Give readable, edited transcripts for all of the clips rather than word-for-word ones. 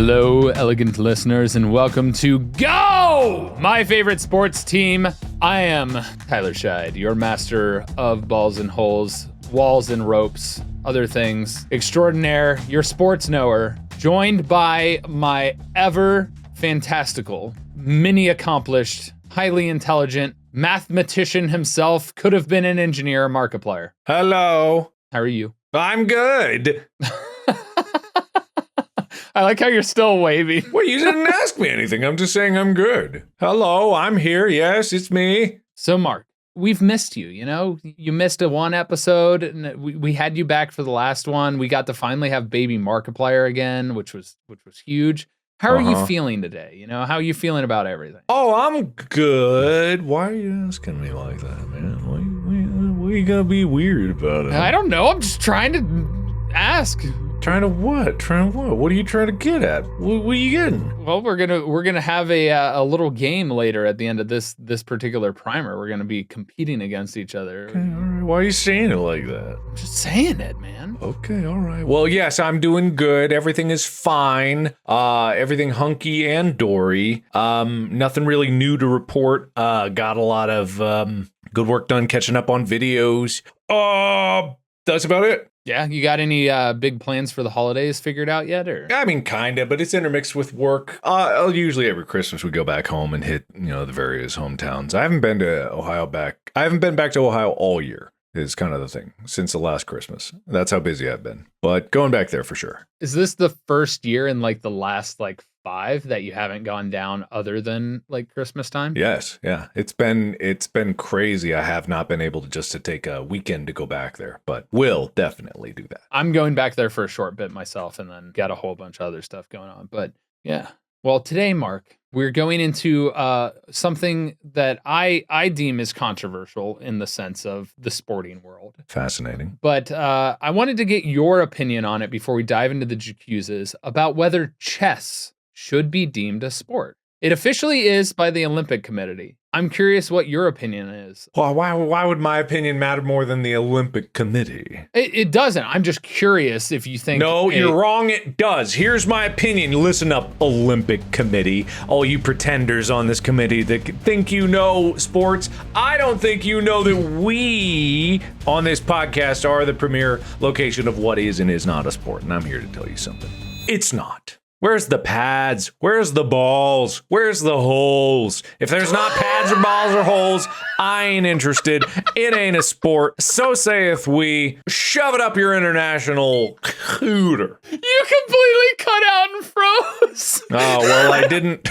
Hello, elegant listeners, and welcome to Go! My favorite sports team. I am Tyler Scheid, your master of balls and holes, walls and ropes, other things extraordinaire, your sports knower, joined by my ever fantastical, mini accomplished, highly intelligent mathematician himself, could have been an engineer, Markiplier. Hello. How are you? I'm good. I like how you're still waving. Well, you didn't ask me anything. I'm just saying I'm good. Hello, I'm here. Yes, it's me. So, Mark, we've missed you, you know? You missed one episode, and we had you back for the last one. We got to finally have baby Markiplier again, which was huge. How are you feeling today? You know, how are you feeling about everything? Oh, I'm good. Why are you asking me like that, man? Why you gotta be weird about it? I don't know. I'm just trying to ask. Trying to what? Trying to what? What are you trying to get at? What are you getting? Well, we're gonna have a little game later at the end of this particular primer. We're gonna be competing against each other. Okay, all right. Why are you saying it like that? I'm just saying it, man. Okay, all right. Well, yes, I'm doing good. Everything is fine. Everything hunky and dory. Nothing really new to report. Got a lot of good work done catching up on videos. That's about it. Yeah, you got any big plans for the holidays figured out yet, or? I mean, kinda, but it's intermixed with work. Usually every Christmas we go back home and hit, the various hometowns. I haven't been back to Ohio all year. Is kind of the thing since the last Christmas. That's how busy I've been. But going back there for sure. Is this the first year in like the last 5 that you haven't gone down other than Christmas time? Yes, yeah. It's been crazy. I have not been able to take a weekend to go back there, but will definitely do that. I'm going back there for a short bit myself and then got a whole bunch of other stuff going on. But yeah. Well, today, Mark, we're going into something that I deem is controversial in the sense of the sporting world. Fascinating. But I wanted to get your opinion on it before we dive into the jacuzzas about whether chess should be deemed a sport. It officially is by the Olympic Committee. I'm curious what your opinion is. Well, why would my opinion matter more than the Olympic Committee? It doesn't. I'm just curious if you think... No, you're wrong. It does. Here's my opinion. Listen up, Olympic Committee. All you pretenders on this committee that think you know sports. I don't think you know that we on this podcast are the premier location of what is and is not a sport. And I'm here to tell you something. It's not. Where's the pads? Where's the balls? Where's the holes? If there's not pads or balls or holes, I ain't interested. It ain't a sport. So saith we. Shove it up your international cooter. You completely cut out and froze. Oh, well, I didn't.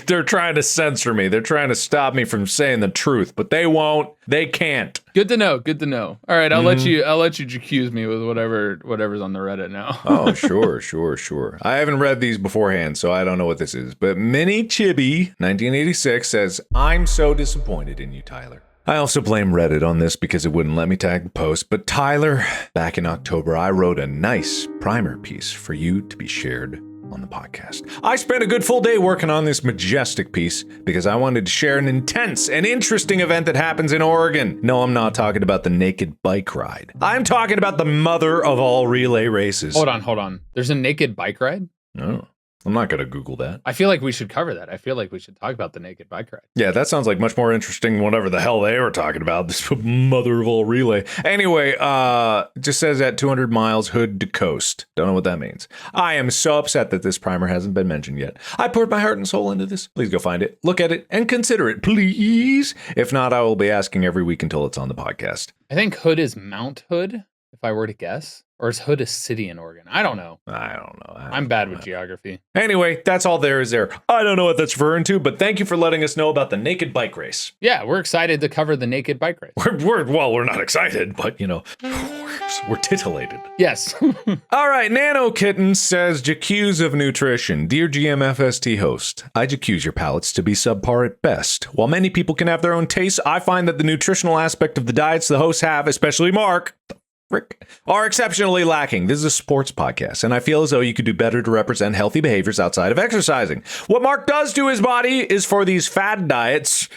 They're trying to censor me. They're trying to stop me from saying the truth, but they won't. They can't. Good to know. Good to know. All right, I'll let you accuse me with whatever's on the Reddit now. Oh, sure. I haven't read these beforehand, so I don't know what this is. But Minnie Chibi, 1986, says, "I'm so disappointed in you, Tyler." I also blame Reddit on this because it wouldn't let me tag the post. But Tyler, back in October, I wrote a nice primer piece for you to be shared on the podcast. I spent a good full day working on this majestic piece because I wanted to share an intense and interesting event that happens in Oregon. No, I'm not talking about the naked bike ride. I'm talking about the mother of all relay races. Hold on. There's a naked bike ride? No. I'm not going to Google that. I feel like we should cover that. I feel like we should talk about the naked bike ride. Yeah, that sounds like much more interesting than whatever the hell they were talking about. This mother of all relay. Anyway, it just says at 200 miles hood to coast. Don't know what that means. I am so upset that this primer hasn't been mentioned yet. I poured my heart and soul into this. Please go find it, look at it, and consider it, please. If not, I will be asking every week until it's on the podcast. I think Hood is Mount Hood, if I were to guess. Or is Hood a city in Oregon? I don't know. I'm bad with geography. Anyway, that's all there is there. I don't know what that's referring to, but thank you for letting us know about the naked bike race. Yeah, we're excited to cover the naked bike race. We're not excited, but, we're titillated. Yes. All right, Nano Kitten says, "J'accuse of nutrition. Dear GMFST host, I j'accuse your palates to be subpar at best. While many people can have their own tastes, I find that the nutritional aspect of the diets the hosts have, especially Mark, are exceptionally lacking. This is a sports podcast, and I feel as though you could do better to represent healthy behaviors outside of exercising. What Mark does to his body is for these fad diets,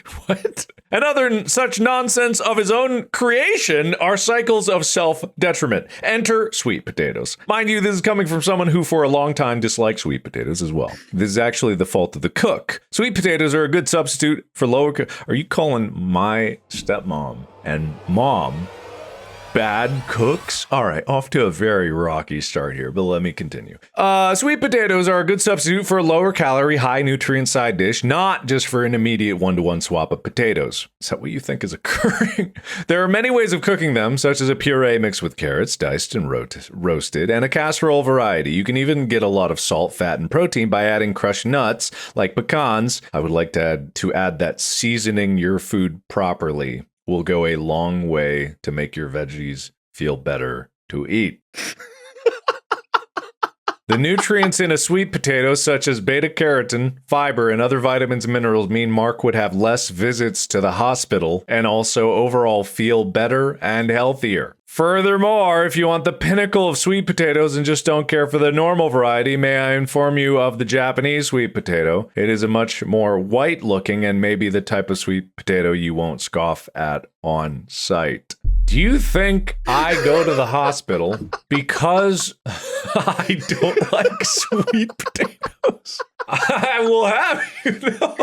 and other such nonsense of his own creation are cycles of self-detriment. Enter sweet potatoes. Mind you, this is coming from someone who for a long time disliked sweet potatoes as well. This is actually the fault of the cook. Sweet potatoes are a good substitute for lower... Are you calling my stepmom and mom bad cooks? All right, off to a very rocky start here, but let me continue. Sweet potatoes are a good substitute for a lower calorie, high nutrient side dish, not just for an immediate one-to-one swap of potatoes. Is that what you think is occurring? There are many ways of cooking them, such as a puree mixed with carrots, diced and roasted, and a casserole variety. You can even get a lot of salt, fat, and protein by adding crushed nuts, like pecans. I would like to add that seasoning your food properly will go a long way to make your veggies feel better to eat. The nutrients in a sweet potato, such as beta-carotene, fiber, and other vitamins and minerals, mean Mark would have less visits to the hospital and also overall feel better and healthier. Furthermore, if you want the pinnacle of sweet potatoes and just don't care for the normal variety, may I inform you of the Japanese sweet potato. It is a much more white-looking and maybe the type of sweet potato you won't scoff at on sight. Do you think I go to the hospital because I don't like sweet potatoes? I will have you know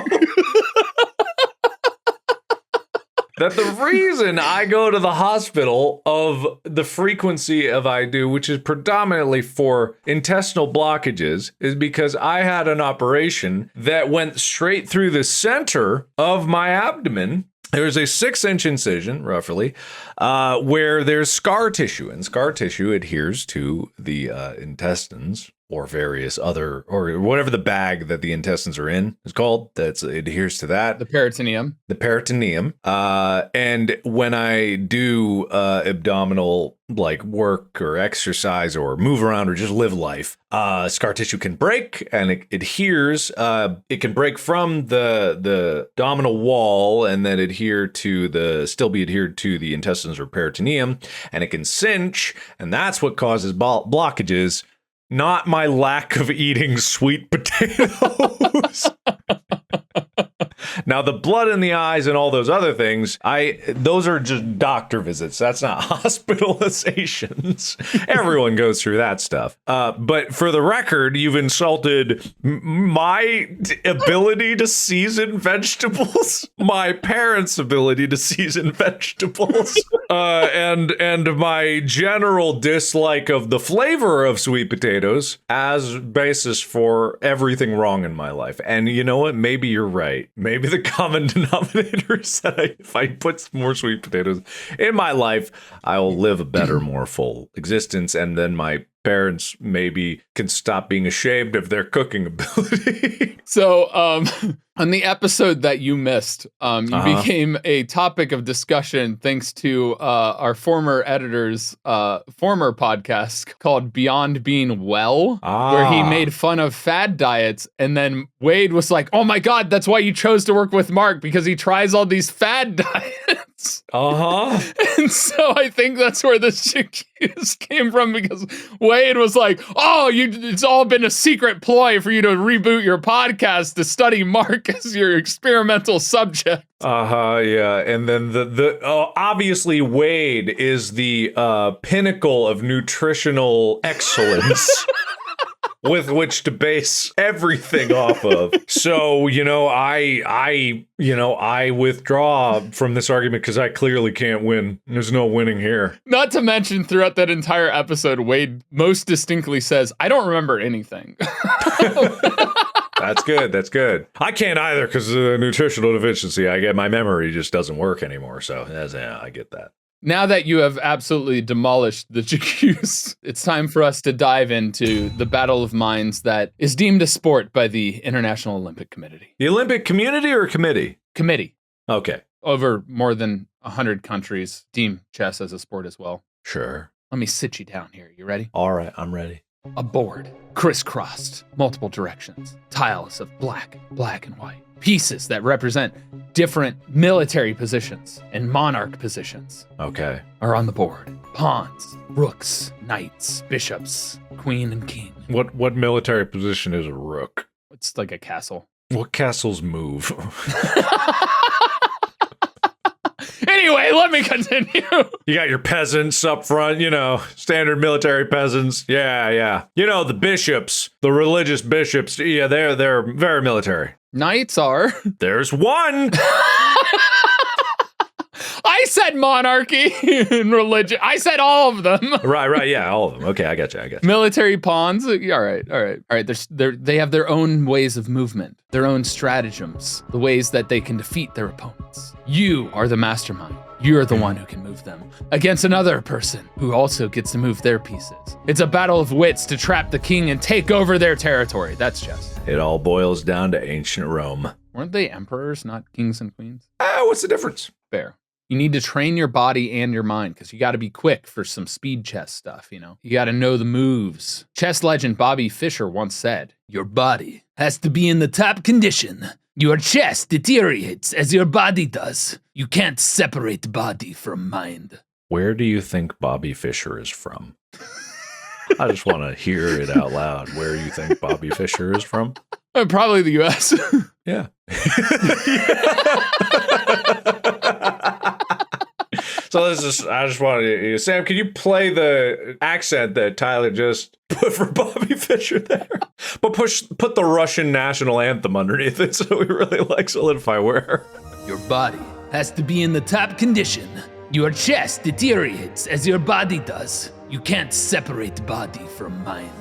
that the reason I go to the hospital of the frequency of I do, which is predominantly for intestinal blockages, is because I had an operation that went straight through the center of my abdomen. There's a 6-inch incision, roughly, where there's scar tissue, and scar tissue adheres to the intestines or various other, or whatever the bag that the intestines are in is called, that adheres to that. The peritoneum. The peritoneum. And when I do abdominal like work or exercise or move around or just live life, scar tissue can break and it adheres. It can break from the abdominal wall and then still be adhered to the intestines or peritoneum, and it can cinch, and that's what causes blockages. Not my lack of eating sweet potatoes. Now, the blood in the eyes and all those other things, those are just doctor visits. That's not hospitalizations. Everyone goes through that stuff. But for the record, you've insulted my ability to season vegetables, my parents' ability to season vegetables, and my general dislike of the flavor of sweet potatoes as basis for everything wrong in my life. And you know what? Maybe you're right. Maybe the common denominator is that if I put more sweet potatoes in my life, I will live a better, more full existence. And then my parents maybe can stop being ashamed of their cooking ability. So, on the episode that you missed, you became a topic of discussion thanks to our former editor's former podcast called Beyond Being Well, where he made fun of fad diets. And then Wade was like, oh my God, that's why you chose to work with Mark, because he tries all these fad diets. And so I think that's where this accuse came from, because Wade was like, oh, it's all been a secret ploy for you to reboot your podcast to study Mark as your experimental subject. Yeah. And then obviously Wade is the pinnacle of nutritional excellence. With which to base everything off of. So, I withdraw from this argument because I clearly can't win. There's no winning here. Not to mention, throughout that entire episode, Wade most distinctly says, I don't remember anything. That's good. That's good. I can't either because of the nutritional deficiency. My memory just doesn't work anymore. So, I get that. Now that you have absolutely demolished the Jacuse, it's time for us to dive into the battle of minds that is deemed a sport by the International Olympic Committee. The Olympic community or committee? Committee. Okay. Over more than 100 countries deem chess as a sport as well. Sure. Let me sit you down here. You ready? All right, I'm ready. A board, crisscrossed, multiple directions, tiles of black and white, pieces that represent different military positions and monarch positions. Okay. Are on the board. pawns, rooks, knights, bishops, queen, and king. What military position is a rook? It's like a castle. What castles move? Anyway, let me continue. You got your peasants up front, standard military peasants. Yeah. The bishops, the religious bishops, yeah, they're very military. Knights are. There's one. I said monarchy and religion. I said all of them. Right, yeah, all of them. Okay, I got you. Military pawns. All right. They have their own ways of movement, their own stratagems, the ways that they can defeat their opponents. You are the mastermind. You're the one who can move them against another person who also gets to move their pieces. It's a battle of wits to trap the king and take over their territory. That's chess. It all boils down to ancient Rome. Weren't they emperors, not kings and queens? What's the difference? Fair. You need to train your body and your mind because you got to be quick for some speed chess stuff, You got to know the moves. Chess legend Bobby Fischer once said, "Your body has to be in the top condition. Your chess deteriorates as your body does. You can't separate body from mind." Where do you think Bobby Fischer is from? I just want to hear it out loud. Where you think Bobby Fischer is from? Probably the U.S. Yeah. So I just wanted to, Sam, can you play the accent that Tyler just put for Bobby Fischer there? But put the Russian national anthem underneath it so we really solidify where. Your body has to be in the top condition. Your chess deteriorates as your body does. You can't separate body from mind.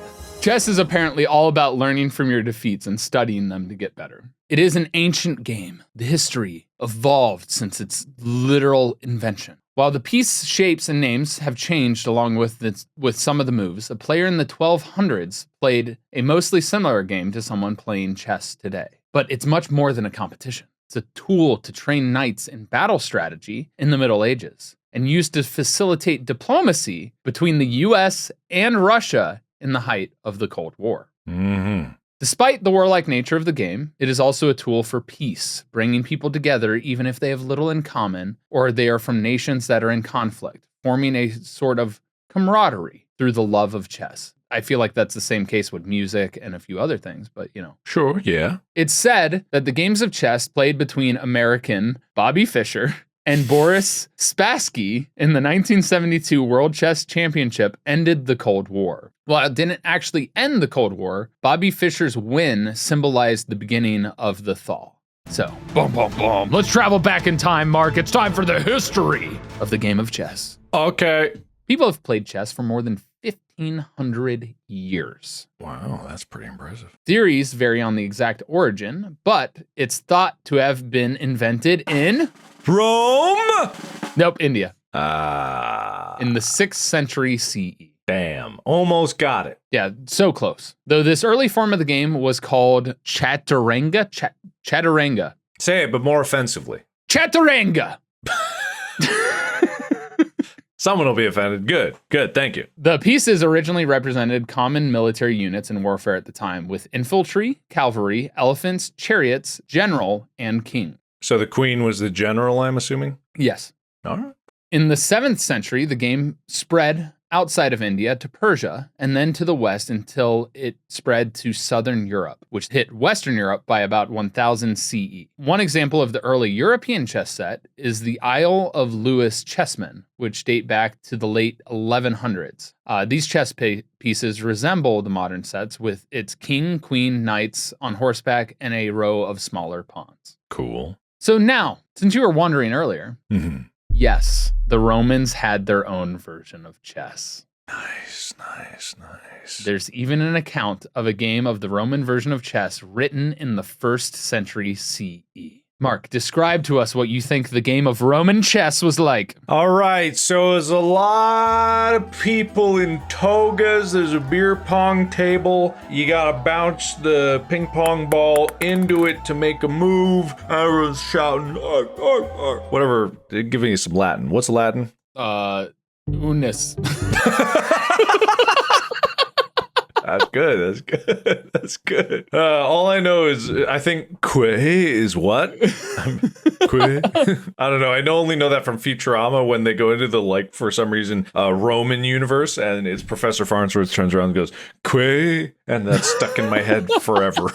Chess is apparently all about learning from your defeats and studying them to get better. It is an ancient game. The history evolved since its literal invention. While the piece shapes and names have changed along with some of the moves, a player in the 1200s played a mostly similar game to someone playing chess today. But it's much more than a competition. It's a tool to train knights in battle strategy in the Middle Ages and used to facilitate diplomacy between the US and Russia in the height of the Cold War. Mm-hmm. Despite the warlike nature of the game, it is also a tool for peace, bringing people together even if they have little in common or they are from nations that are in conflict, forming a sort of camaraderie through the love of chess. I feel like that's the same case with music and a few other things, but Sure, yeah. It's said that the games of chess played between American Bobby Fischer and Boris Spassky in the 1972 World Chess Championship ended the Cold War. While it didn't actually end the Cold War, Bobby Fischer's win symbolized the beginning of the thaw. So, boom, boom, boom. Let's travel back in time, Mark. It's time for the history of the game of chess. Okay. People have played chess for more than 1,500 years. Wow, that's pretty impressive. Theories vary on the exact origin, but it's thought to have been invented in Rome? Nope, India. In the 6th century CE. Damn, almost got it. Yeah, so close. Though this early form of the game was called chaturanga. Chaturanga. Say it, but more offensively. Chaturanga. Someone will be offended. Good, thank you. The pieces originally represented common military units in warfare at the time, with infantry, cavalry, elephants, chariots, general, and king. So the queen was the general, I'm assuming? Yes. All right. In the 7th century, the game spread outside of India to Persia and then to the west until it spread to southern Europe, which hit Western Europe by about 1000 CE. One example of the early European chess set is the Isle of Lewis chessmen, which date back to the late 1100s. These chess pieces resemble the modern sets with its king, queen, knights on horseback, and a row of smaller pawns. Cool. So now, since you were wondering earlier, Mm-hmm. yes, the Romans had their own version of chess. Nice. There's even an account of a game of the Roman version of chess written in the 1st century CE. Mark, describe to us what you think the game of Roman chess was like. All right, so there's a lot of people in togas. There's a beer pong table. You gotta bounce the ping pong ball into it to make a move. Everyone's shouting, arr, arr, arr. Whatever, they're giving you some Latin. What's Latin? Unis. That's good. That's good. That's good. All I know is I think Quay is what? Quay? I don't know. I only know that from Futurama when they go into the, like, for some reason, Roman universe, and it's Professor Farnsworth turns around and goes, Quay? And that's stuck in my head forever.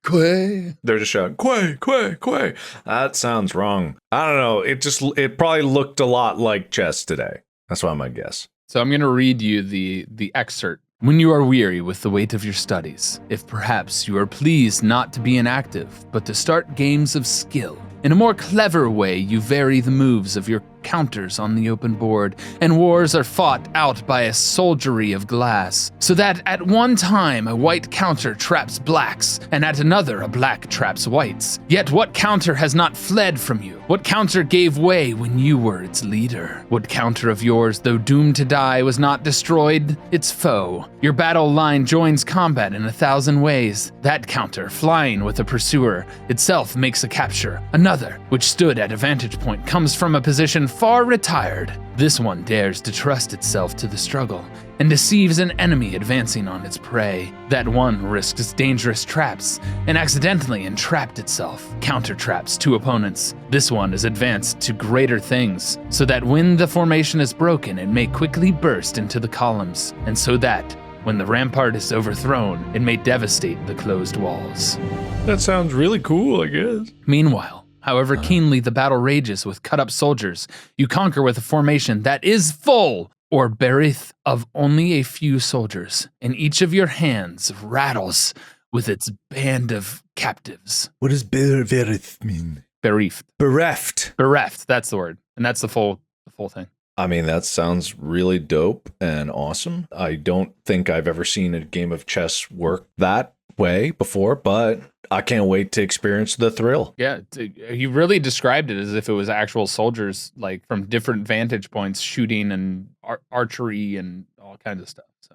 Quay. They're just shouting, Quay, Quay, Quay. That sounds wrong. I don't know. It probably looked a lot like chess today. That's what I'm going to guess. So I'm going to read you the excerpt. When you are weary with the weight of your studies, if perhaps you are pleased not to be inactive, but to start games of skill, in a more clever way you vary the moves of your counters on the open board, and wars are fought out by a soldiery of glass, so that at one time a white counter traps blacks, and at another a black traps whites. Yet what counter has not fled from you? What counter gave way when you were its leader? What counter of yours, though doomed to die, was not destroyed its foe? Your battle line joins combat in 1,000 ways. That counter, flying with a pursuer, itself makes a capture. Another, which stood at a vantage point, comes from a position far retired. This one dares to trust itself to the struggle and deceives an enemy advancing on its prey. That one risks dangerous traps and accidentally entrapped itself. Counter traps two opponents. This one is advanced to greater things, so that when the formation is broken, it may quickly burst into the columns, and so that when the rampart is overthrown, it may devastate the closed walls. That sounds really cool, I guess. Meanwhile, however keenly the battle rages with cut-up soldiers, you conquer with a formation that is full or beareth of only a few soldiers, and each of your hands rattles with its band of captives. What does bereft mean? Bereft. Bereft. Bereft, that's the word. And that's the full thing. I mean, that sounds really dope and awesome. I don't think I've ever seen a game of chess work that way before, but I can't wait to experience the thrill. Yeah, he really described it as if it was actual soldiers, like from different vantage points, shooting and archery and all kinds of stuff. So,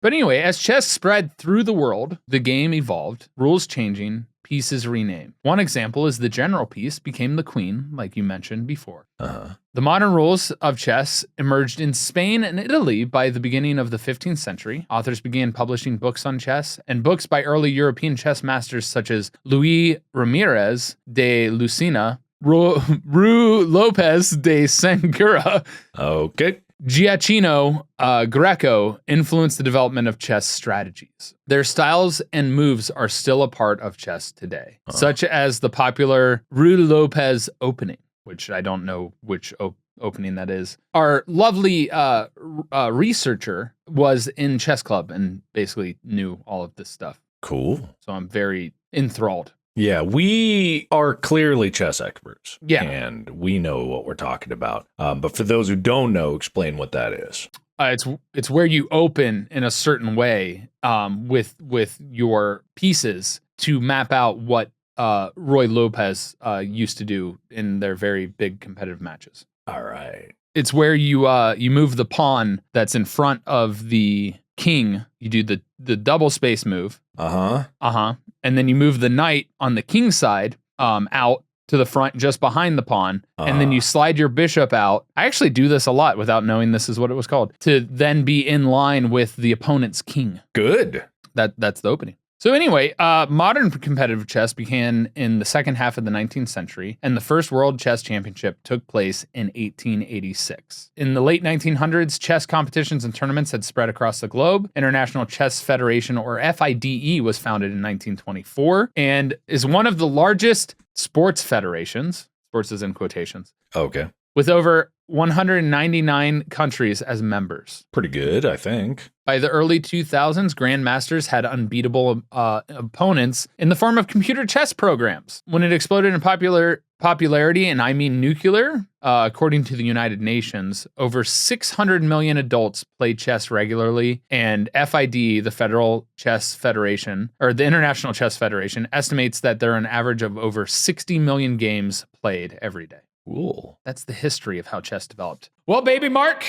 but anyway, as chess spread through the world, the game evolved, rules changing, pieces renamed. One example is the general piece became the queen, like you mentioned before. The modern rules of chess emerged in Spain and Italy by the beginning of the 15th century. Authors began publishing books on chess, and books by early European chess masters such as Luis Ramirez de Lucena, Ru Lopez de Segura, Giacchino Greco influenced the development of chess strategies. Their styles and moves are still a part of chess today, such as the popular Ru Lopez opening, which I don't know which opening that is. Our lovely researcher was in chess club and basically knew all of this stuff. Cool. So I'm very enthralled. Yeah, we are clearly chess experts. Yeah. And we know what we're talking about. But for those who don't know, explain what that is. It's where you open in a certain way with your pieces to map out what Roy Lopez used to do in their very big competitive matches. All right. It's where you move the pawn that's in front of the king. You do the double space move. And then you move the knight on the king side out to the front just behind the pawn. And then you slide your bishop out. I actually do this a lot without knowing this is what it was called. To then be in line with the opponent's king. Good. That's the opening. So anyway, modern competitive chess began in the second half of the 19th century, and the first World Chess Championship took place in 1886. In the late 1900s, chess competitions and tournaments had spread across the globe. International Chess Federation, or FIDE, was founded in 1924 and is one of the largest sports federations, sports is in quotations, Okay. with over 199 countries as members. Pretty good, I think. By the early 2000s, grandmasters had unbeatable opponents in the form of computer chess programs. When it exploded in popularity, and I mean nuclear, according to the United Nations, over 600 million adults play chess regularly, and FID, the Federal Chess Federation, or the International Chess Federation, estimates that there are an average of over 60 million games played every day. Cool. That's the history of how chess developed. Well, baby Mark.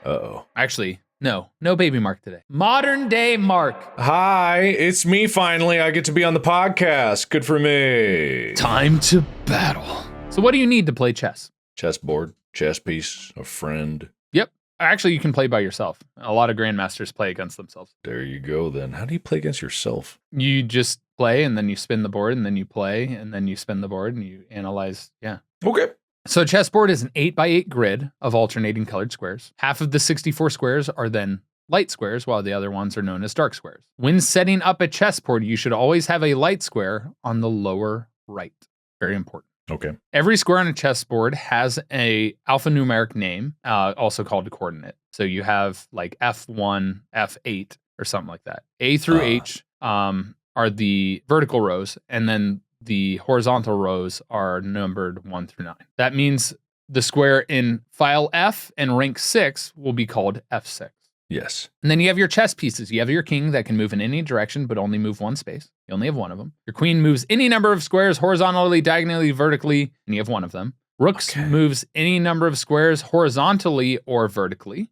Uh-oh. Actually, no baby Mark today. Modern day Mark. Hi, it's me finally. I get to be on the podcast. Good for me. Time to battle. So what do you need to play chess? Chessboard, chess piece, a friend. Yep. Actually, you can play by yourself. A lot of grandmasters play against themselves. There you go then. How do you play against yourself? You just play and then you spin the board and then you play and then you spin the board and you analyze. Yeah. Okay. So a chessboard is an 8x8 grid of alternating colored squares. Half of the 64 squares are then light squares, while the other ones are known as dark squares. When setting up a chessboard, you should always have a light square on the lower right. Very important. Okay. Every square on a chessboard has a alphanumeric name, also called a coordinate. So you have like F1, F8, or something like that. A through H are the vertical rows, and then the horizontal rows are numbered 1 through 9. That means the square in file F and rank 6 will be called F6. Yes. And then you have your chess pieces. You have your king that can move in any direction, but only move one space. You only have one of them. Your queen moves any number of squares horizontally, diagonally, vertically, and you have one of them. Rooks moves any number of squares horizontally or vertically.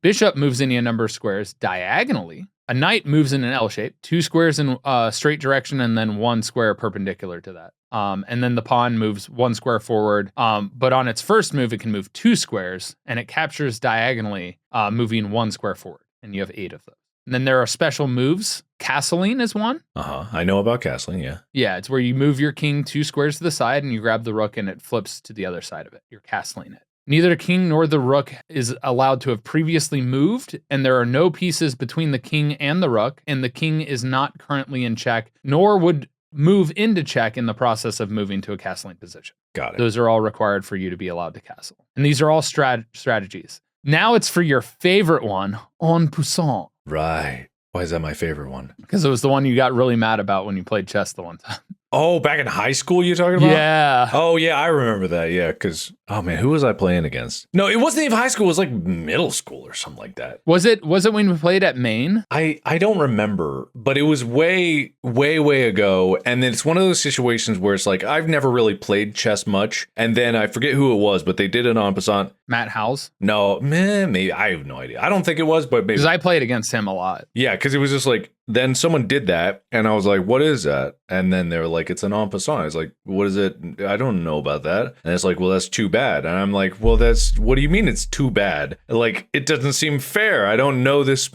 Bishop moves any number of squares diagonally. A knight moves in an L shape, 2 squares in a straight direction, and then 1 square perpendicular to that. And then the pawn moves 1 square forward, but on its first move, it can move 2 squares, and it captures diagonally, moving 1 square forward, and you have 8 of those. And then there are special moves. Castling is one. I know about castling, yeah. Yeah, it's where you move your king 2 squares to the side, and you grab the rook, and it flips to the other side of it. You're castling it. Neither the king nor the rook is allowed to have previously moved, and there are no pieces between the king and the rook, and the king is not currently in check, nor would move into check in the process of moving to a castling position. Got it. Those are all required for you to be allowed to castle. And these are all strategies. Now it's for your favorite one, En Passant. Right. Why is that my favorite one? Because it was the one you got really mad about when you played chess the one time. Oh, back in high school you're talking about? Yeah. Oh, yeah, I remember that. Yeah, because, oh, man, who was I playing against? No, it wasn't even high school. It was like middle school or something like that. Was it when we played at Maine? I don't remember, but it was way ago. And then it's one of those situations where it's like, I've never really played chess much. And then I forget who it was, but they did it En Passant. Matt Howes? No, maybe. I have no idea. I don't think it was, but maybe. Because I played against him a lot. Yeah, because it was just like, then someone did that, and I was like, what is that? And then they were like, it's an En Passant. I was like, what is it? I don't know about that. And it's like, well, that's too bad. And I'm like, well, what do you mean it's too bad? Like, it doesn't seem fair. I don't know this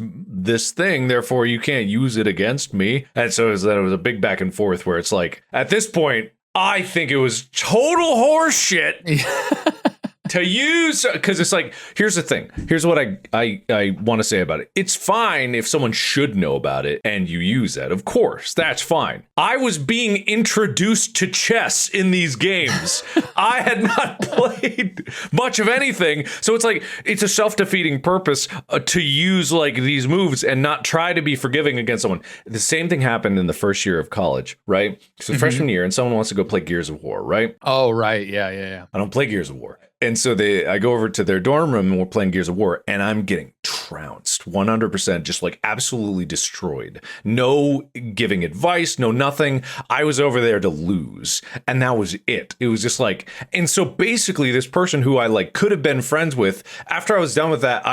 thing, therefore you can't use it against me. And so it was a big back and forth where it's like, at this point, I think it was total horse shit. To use, because it's like, here's the thing. Here's what I want to say about it. It's fine if someone should know about it and you use that. Of course, that's fine. I was being introduced to chess in these games. I had not played much of anything. So it's like, it's a self-defeating purpose to use like these moves and not try to be forgiving against someone. The same thing happened in the first year of college, right? So freshman year, and someone wants to go play Gears of War, right? Oh, right. Yeah. I don't play Gears of War. And so I go over to their dorm room and we're playing Gears of War, and I'm getting trounced 100%, just like absolutely destroyed. No giving advice, no nothing. I was over there to lose, and that was it. It was just like, and so basically this person who I like could have been friends with, after I was done with that,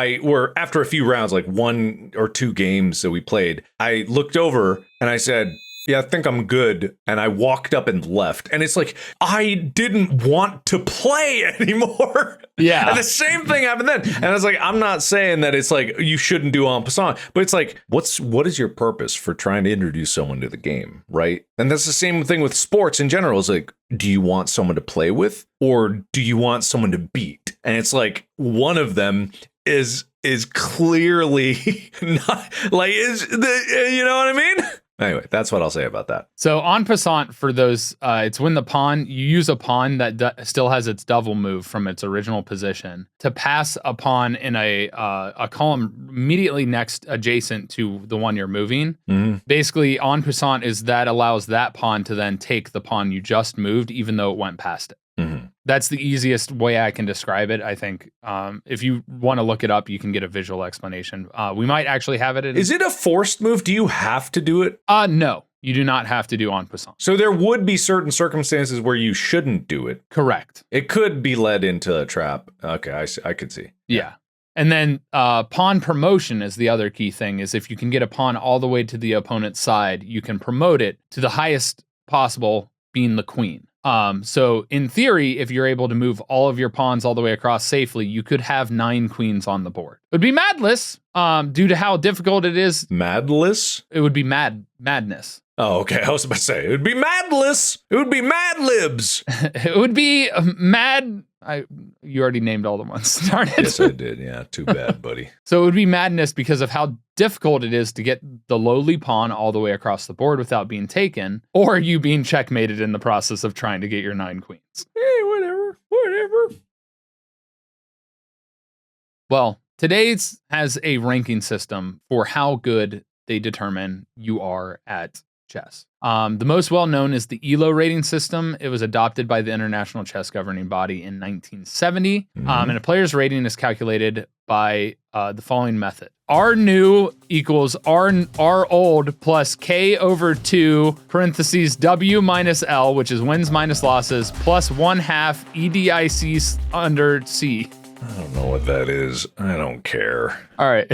after a few rounds, like 1 or 2 games that we played, I looked over and I said, yeah, I think I'm good. And I walked up and left. And it's like, I didn't want to play anymore. Yeah. And the same thing happened then. And I was like, I'm not saying that it's like, you shouldn't do En Passant, but it's like, what is your purpose for trying to introduce someone to the game, right? And that's the same thing with sports in general. It's like, do you want someone to play with, or do you want someone to beat? And it's like, one of them is clearly not like, you know what I mean? Anyway, that's what I'll say about that. So En Passant, for those, it's when you use a pawn that still has its double move from its original position to pass a pawn in a column immediately adjacent to the one you're moving. Mm-hmm. Basically, En Passant is that allows that pawn to then take the pawn you just moved, even though it went past it. Mm-hmm. That's the easiest way I can describe it. I think if you want to look it up, you can get a visual explanation. We might actually have it. Is it a forced move? Do you have to do it? No, you do not have to do En Passant. So there would be certain circumstances where you shouldn't do it. Correct. It could be led into a trap. Okay, I could see. Yeah. And then pawn promotion is the other key thing, is if you can get a pawn all the way to the opponent's side, you can promote it to the highest possible, being the queen. So in theory, if you're able to move all of your pawns all the way across safely, you could have 9 queens on the board. It would be madless, due to how difficult it is. Madless? It would be madness. Oh, okay. I was about to say, it would be madless. It would be mad libs. It would be mad. You already named all the ones. Darn it. Yes, I did. Yeah, too bad, buddy. So it would be madness because of how difficult it is to get the lowly pawn all the way across the board without being taken, or you being checkmated in the process of trying to get your 9 queens. Hey, whatever. Well, today's has a ranking system for how good they determine you are at chess. The most well-known is the ELO rating system. It was adopted by the International Chess Governing Body in 1970. And a player's rating is calculated by the following method. R new equals R old plus K over 2 parentheses W minus L, which is wins minus losses, plus 1/2 EDIC under C. I don't know what that is. I don't care. All right.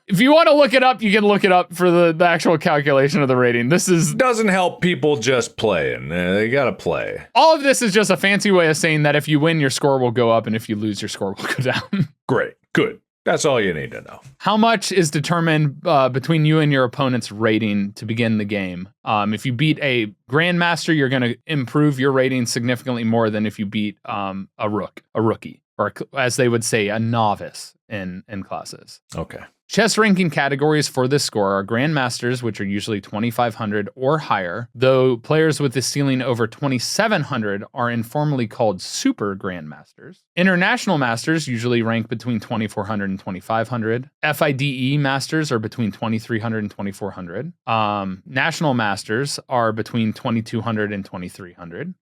If you want to look it up, you can look it up for the actual calculation of the rating. This doesn't help people just playing. They gotta play. All of this is just a fancy way of saying that if you win, your score will go up, and if you lose, your score will go down. Great. Good. That's all you need to know. How much is determined between you and your opponent's rating to begin the game? If you beat a grandmaster, you're going to improve your rating significantly more than if you beat a rookie, or as they would say, a novice in classes. Okay. Chess ranking categories for this score are grandmasters, which are usually 2,500 or higher, though players with the ceiling over 2,700 are informally called super grandmasters. International masters usually rank between 2,400 and 2,500. FIDE masters are between 2,300 and 2,400. National masters are between 2,200 and 2,300.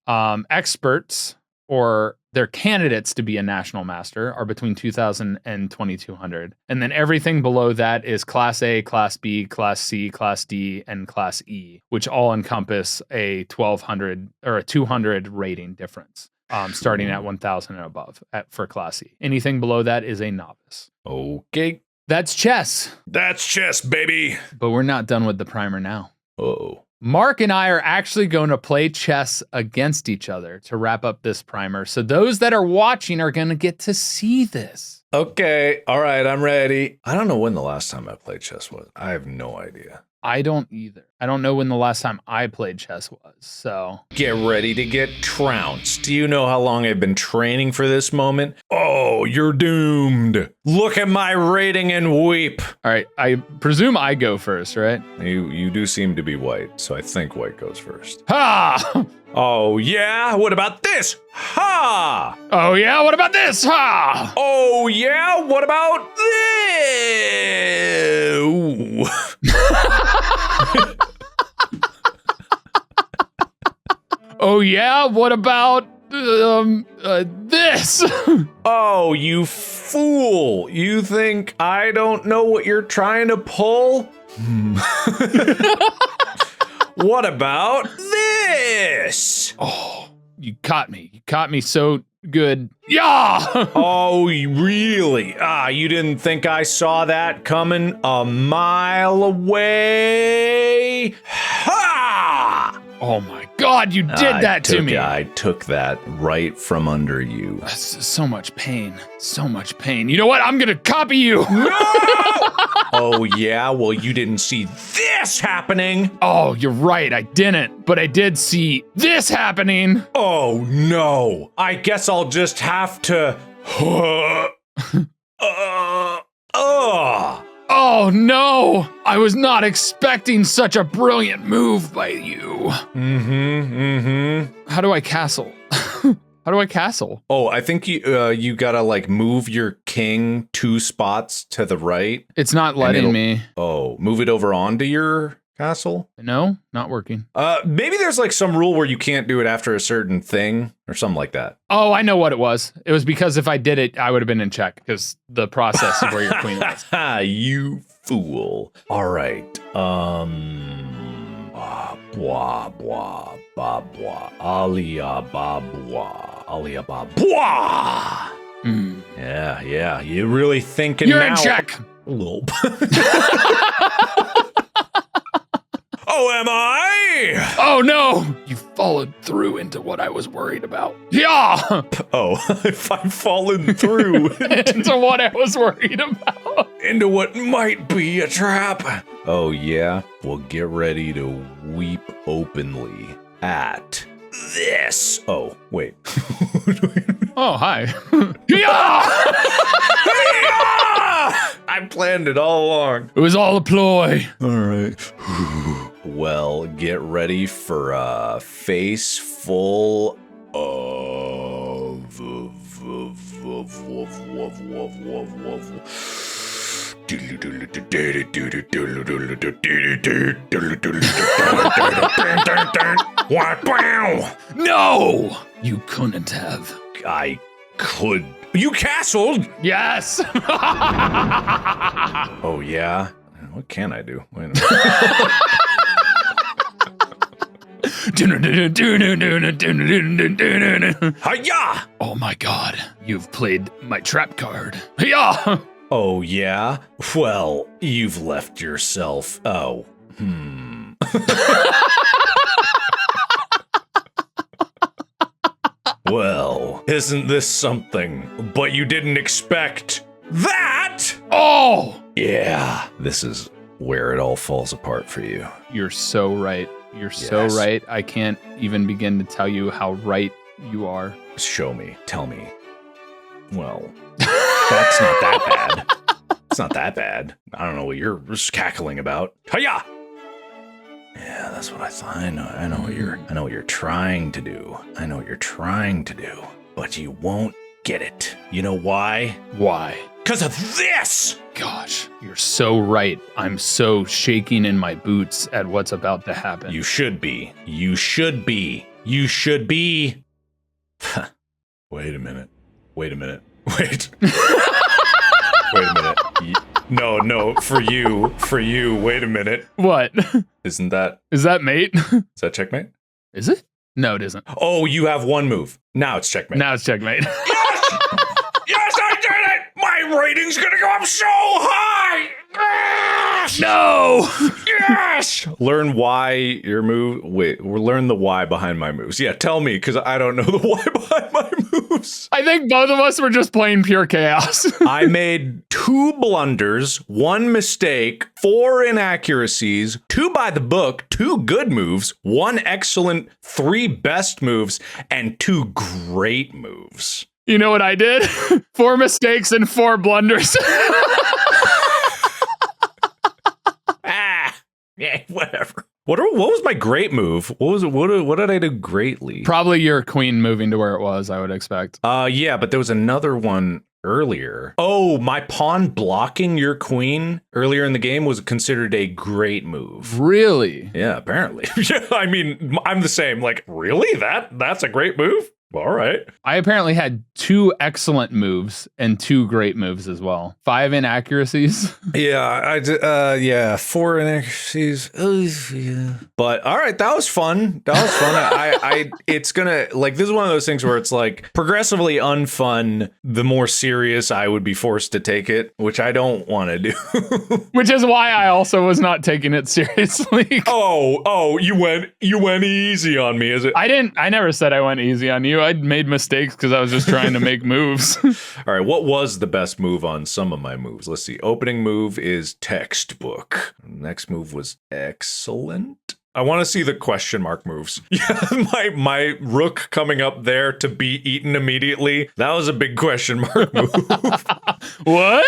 Experts, or their candidates to be a national master, are between 2,000 and 2,200. And then everything below that is Class A, Class B, Class C, Class D, and Class E, which all encompass a 1,200 or a 200 rating difference, starting at 1,000 and above for Class E. Anything below that is a novice. Okay. That's chess. That's chess, baby. But we're not done with the primer now. Uh-oh. Mark and I are actually going to play chess against each other to wrap up this primer. So those that are watching are going to get to see this. Okay. All right. I'm ready. I don't know when the last time I played chess was. I have no idea. I don't either. I don't know when the last time I played chess was, so. Get ready to get trounced. Do you know how long I've been training for this moment? Oh, you're doomed. Look at my rating and weep. All right, I presume I go first, right? You do seem to be white, so I think white goes first. Ha! Oh, yeah? What about this? Ha! Oh, yeah? What about this? Ha! Oh, yeah? What about this? Ooh. Oh, yeah? What about this? Oh, you fool. You think I don't know what you're trying to pull? What about this? Oh, you caught me. You caught me so good. Yeah! Oh, really? You didn't think I saw that coming a mile away? Ha! Oh my God, you did that to me. I took that right from under you. So much pain. So much pain. You know what? I'm gonna copy you. No! Oh, yeah? Well, you didn't see this happening. Oh, you're right. I didn't. But I did see this happening. Oh, no. I guess I'll just have to... Oh, no. I was not expecting such a brilliant move by you. How do I castle? How do I castle? Oh, I think you gotta like move your king 2 spots to the right. It's not letting me. Oh, move it over onto your castle? No, not working. Maybe there's like some rule where you can't do it after a certain thing or something like that. Oh, I know what it was. It was because if I did it, I would have been in check because the process of where your queen was. You fool. All right. Blah, blah, blah, blah, blah. Alia, blah, blah. Alia, blah, blah. Yeah. You're really thinking You're now. in check. Oh, Oh, am I? Oh no! You followed through into what I was worried about. Yeah! Oh, if I've fallen through Into what I was worried about. into what might be a trap. Oh, yeah? Well, get ready to weep openly at this. Oh, wait. Oh, hi. Yeah! I planned it all along. It was all a ploy. All right. Well, get ready for a face full of No! You couldn't have. I could. You castled? Yes! Oh, yeah? What can I do? Wait a minute. Hi-ya! Oh my god, you've played my trap card. Yeah! Oh, yeah? Well, you've left yourself. Oh, Well, isn't this something? But you didn't expect that! Oh! Yeah, this is where it all falls apart for you. You're so right. You're so right. I can't even begin to tell you how right you are. Show me. Tell me. Well, that's not that bad. It's not that bad. I don't know what you're cackling about. Hiya! Yeah, that's what I thought. I know what you're trying to do. I know what you're trying to do. But you won't get it. You know why? Why? 'Cause of this! Gosh, you're so right. I'm so shaking in my boots at what's about to happen. You should be. You should be. You should be. Wait a minute. Wait a minute. Wait. Wait a minute. No, for you. Wait a minute. What? Isn't that? Is that mate? Is that checkmate? Is it? No, it isn't. Oh, you have one move. Now it's checkmate. Now it's checkmate. Yes! Yes, I did it! My rating's gonna go up so high! Yes! No! Yes! Learn why your move. Wait, learn the why behind my moves. Yeah, tell me, because I don't know the why behind my moves. I think both of us were just playing pure chaos. I made 2 blunders, 1 mistake, 4 inaccuracies, 2 by the book, 2 good moves, 1 excellent, 3 best moves, and 2 great moves. You know what I did? 4 mistakes and 4 blunders. Yeah, whatever. What was my great move? What did I do greatly? Probably your queen moving to where it was, I would expect. Yeah, but there was another one earlier. Oh, my pawn blocking your queen earlier in the game was considered a great move. Really? Yeah, apparently. Yeah, I mean, I'm the same. Like, really? That's a great move? All right. I apparently had 2 excellent moves and 2 great moves as well. 5 inaccuracies. Yeah, 4 inaccuracies. Yeah. But all right, that was fun. It's gonna, like, this is one of those things where it's like progressively unfun the more serious I would be forced to take it, which I don't want to do. Which is why I also was not taking it seriously. Oh, you went easy on me, is it? I never said I went easy on you. I made mistakes because I was just trying to make moves. All right, what was the best move on some of my moves? Let's see. Opening move is textbook. Next move was excellent. I want to see the question mark moves. Yeah, my rook coming up there to be eaten immediately. That was a big question mark move. What?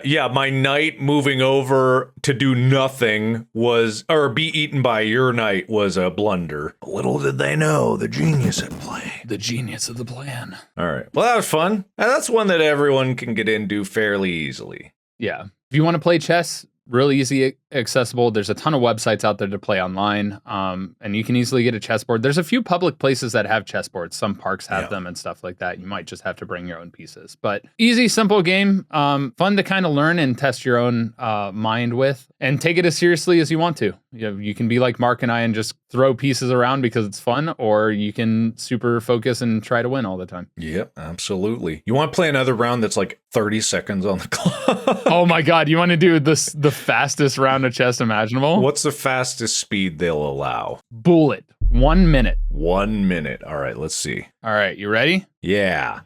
Yeah, my knight moving over to do nothing or be eaten by your knight was a blunder. Little did they know the genius at play. The genius of the plan. All right. Well, that was fun. And that's one that everyone can get into fairly easily. Yeah. If you want to play chess, really easy, accessible. There's a ton of websites out there to play online, and you can easily get a chessboard. There's a few public places that have chessboards. Some parks have them and stuff like that. You might just have to bring your own pieces. But easy, simple game, fun to kind of learn and test your own mind with, and take it as seriously as you want to. You can be like Mark and I and just throw pieces around because it's fun, or you can super focus and try to win all the time. Yep, absolutely. You want to play another round that's like 30 seconds on the clock? Oh my God, you want to do the fastest round of chess imaginable? What's the fastest speed they'll allow? Bullet. 1 minute. 1 minute. All right, let's see. All right, you ready? Yeah.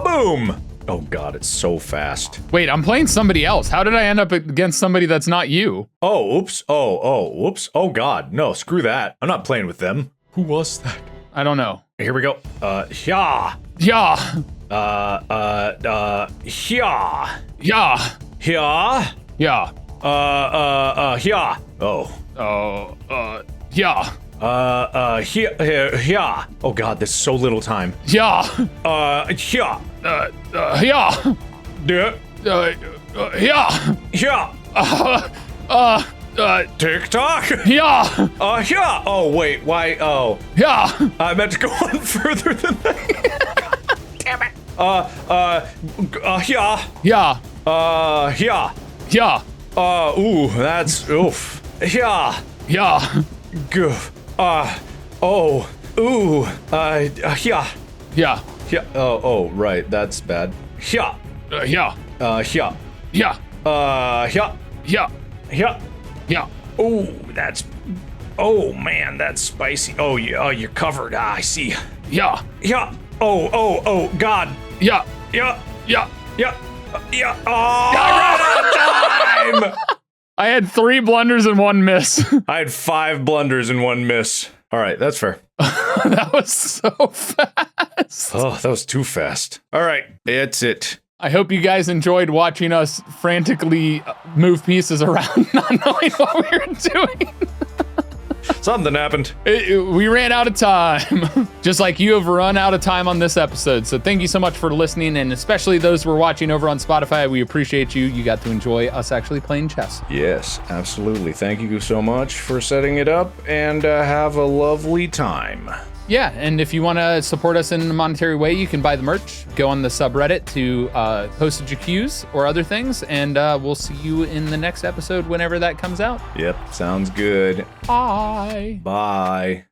Boom. Oh God, it's so fast. Wait, I'm playing somebody else. How did I end up against somebody that's not you? Oh, oops. Oh, whoops. Oh God, no, screw that. I'm not playing with them. Who was that? I don't know. Here we go. Yeah. Yeah. Yeah. Yeah. Yeah. Yeah. Yeah. Oh. Yeah. Yeah. Oh God, there's so little time. Yeah. Yeah. Yeah. Yeah. Yeah. Yeah. TikTok. Yeah. Yeah. Oh wait, why? Oh. Yeah. I meant to go on further than that. Damn it. Yeah. Yeah. Yeah. Yeah. Ooh, that's oof. Yeah. Yeah. Goof. Oh. Ooh. Yeah. Yeah. Yeah. Oh, right. That's bad. Yeah. Yeah. Yeah. Yeah. Yeah. Yeah. Yeah. Yeah. Oh, that's. Oh man, that's spicy. Oh yeah. Oh, you're covered. I see. Yeah. Yeah. Oh. God. Yeah. Yeah. Yeah. Yeah. Yeah. Oh, I ran out of time. I had 3 blunders and 1 miss. I had 5 blunders and 1 miss. All right, that's fair. That was so fast. Oh, that was too fast. All right, that's it. I hope you guys enjoyed watching us frantically move pieces around, not knowing what we were doing. Something happened. We ran out of time, just like you have run out of time on this episode. So thank you so much for listening, and especially those who are watching over on Spotify. We appreciate you. You got to enjoy us actually playing chess. Yes, absolutely. Thank you so much for setting it up, and have a lovely time. Yeah, and if you want to support us in a monetary way, you can buy the merch. Go on the subreddit to postage queues or other things, and we'll see you in the next episode whenever that comes out. Yep, sounds good. Bye. Bye.